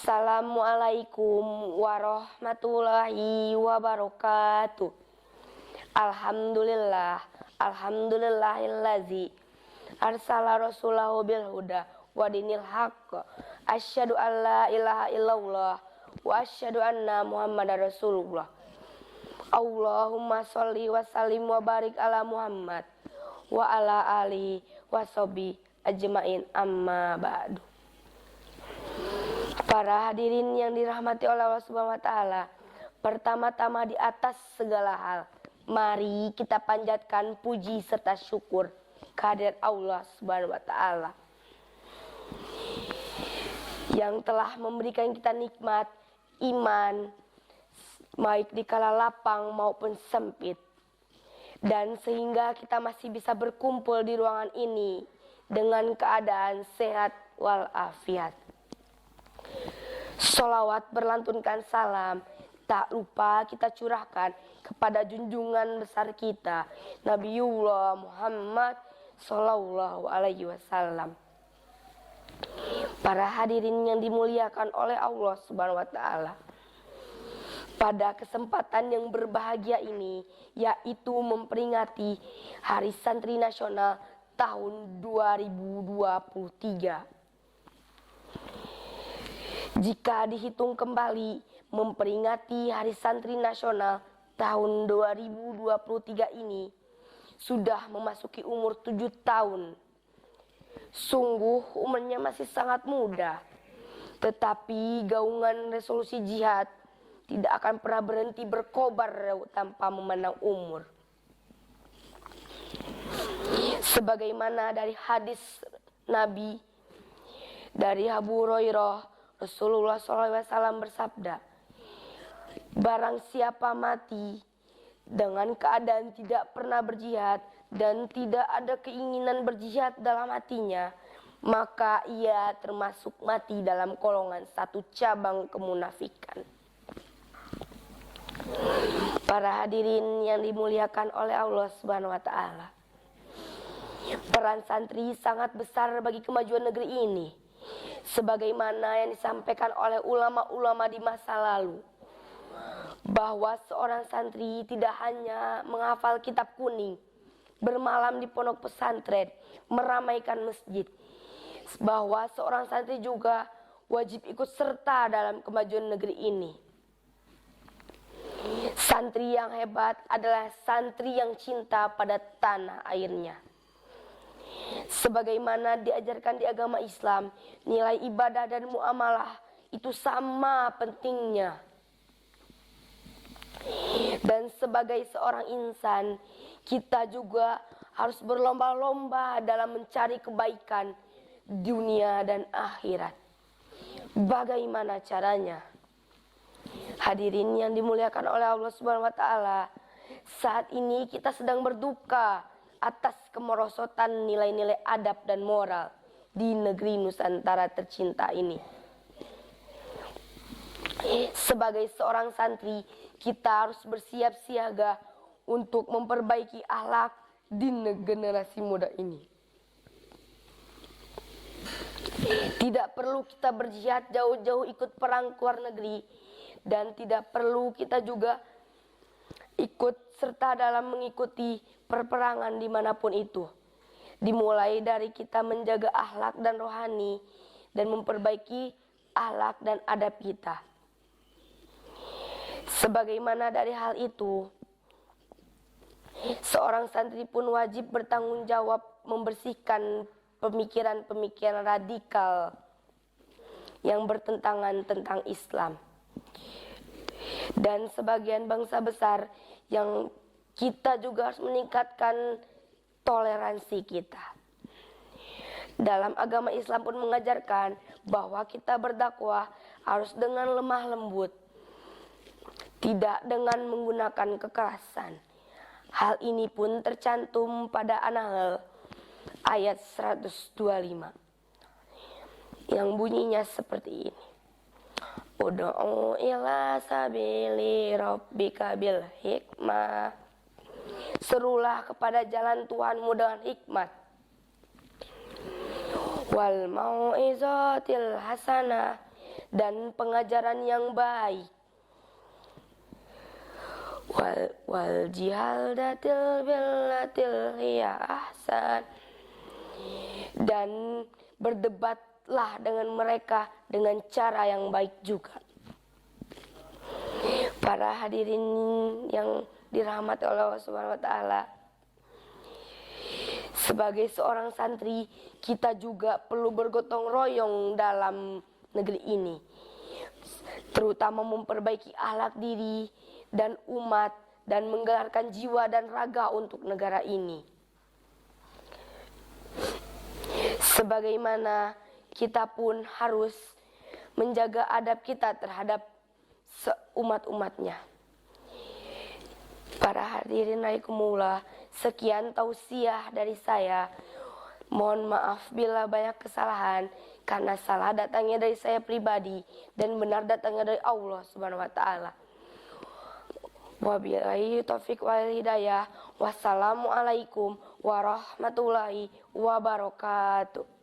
Assalamualaikum warahmatullahi wabarakatuh. Alhamdulillahillazi arsala rasulahu bil huda wa dinil haqq. Asyhadu an la ilaha illallah wa asyhadu anna Muhammadar Rasulullah. Allahumma sholli wa sallim wa barik ala Muhammad wa ala alihi wa sahbihi ajmain, amma ba'du. Para hadirin yang dirahmati oleh Allah Subhanahu wa taala, pertama-tama di atas segala hal, mari kita panjatkan puji serta syukur kehadirat Allah Subhanahu wa taala yang telah memberikan kita nikmat iman baik di kala lapang maupun sempit, dan sehingga kita masih bisa berkumpul di ruangan ini dengan keadaan sehat walafiat. Sholawat berlantunkan salam tak lupa kita curahkan kepada junjungan besar kita Nabiullah Muhammad Sallallahu Alaihi Wasallam. Para hadirin yang dimuliakan oleh Allah Subhanahu Wa Taala, pada kesempatan yang berbahagia ini, yaitu memperingati Hari Santri Nasional tahun 2023. Jika dihitung kembali, memperingati Hari Santri Nasional tahun 2023 ini sudah memasuki umur 7 tahun. Sungguh umurnya masih sangat muda, tetapi gaungan resolusi jihad tidak akan pernah berhenti berkobar tanpa memandang umur. Sebagaimana dari hadis Nabi dari Abu Hurairah, Rasulullah SAW bersabda, barang siapa mati dengan keadaan tidak pernah berjihad dan tidak ada keinginan berjihad dalam hatinya, maka ia termasuk mati dalam golongan satu cabang kemunafikan. Para hadirin yang dimuliakan oleh Allah Subhanahu wa taala, peran santri sangat besar bagi kemajuan negeri ini, sebagaimana yang disampaikan oleh ulama-ulama di masa lalu, bahwa seorang santri tidak hanya menghafal kitab kuning, bermalam di pondok pesantren, meramaikan masjid, bahwa seorang santri juga wajib ikut serta dalam kemajuan negeri ini. Santri yang hebat adalah santri yang cinta pada tanah airnya. Sebagaimana diajarkan di agama Islam, nilai ibadah dan muamalah itu sama pentingnya. Dan sebagai seorang insan, kita juga harus berlomba-lomba dalam mencari kebaikan dunia dan akhirat. Bagaimana caranya? Hadirin yang dimuliakan oleh Allah Subhanahu wa taala, saat ini kita sedang berduka atas kemerosotan nilai-nilai adab dan moral di negeri Nusantara tercinta ini. Sebagai seorang santri, kita harus bersiap siaga untuk memperbaiki akhlak di generasi muda ini. Tidak perlu kita berjihad jauh-jauh ikut perang ke luar negeri, dan tidak perlu kita juga ikut serta dalam mengikuti perperangan dimanapun itu. Dimulai dari kita menjaga akhlak dan rohani dan memperbaiki akhlak dan adab kita. Sebagaimana dari hal itu, seorang santri pun wajib bertanggung jawab membersihkan pemikiran-pemikiran radikal yang bertentangan tentang Islam. Dan sebagian bangsa besar yang kita juga harus meningkatkan toleransi kita. Dalam agama Islam pun mengajarkan bahwa kita berdakwah harus dengan lemah lembut, tidak dengan menggunakan kekerasan. Hal ini pun tercantum pada An-Nahl ayat 125 yang bunyinya seperti ini. Ud'u ila sabili rabbika bil hikmah. Serulah kepada jalan Tuhanmu dengan hikmat. Wal mau'izatil hasanah, dan pengajaran yang baik. Wal jihadatil billatil hiya ahsan, dan berdebatlah dengan mereka dengan cara yang baik juga. Para hadirin yang dirahmati Allah Subhanahu wa taala, sebagai seorang santri, kita juga perlu bergotong royong dalam negeri ini, terutama memperbaiki akhlak diri dan umat, dan menggelarkan jiwa dan raga untuk negara ini. Sebagaimana kita pun harus menjaga adab kita terhadap seumat-umatnya. Para hadirin rahimakumullah, sekian tausiah dari saya. Mohon maaf bila banyak kesalahan, karena salah datangnya dari saya pribadi dan benar datangnya dari Allah Subhanahu wa taala. Wabillahi taufiq wal hidayah. Wassalamualaikum warahmatullahi wabarakatuh.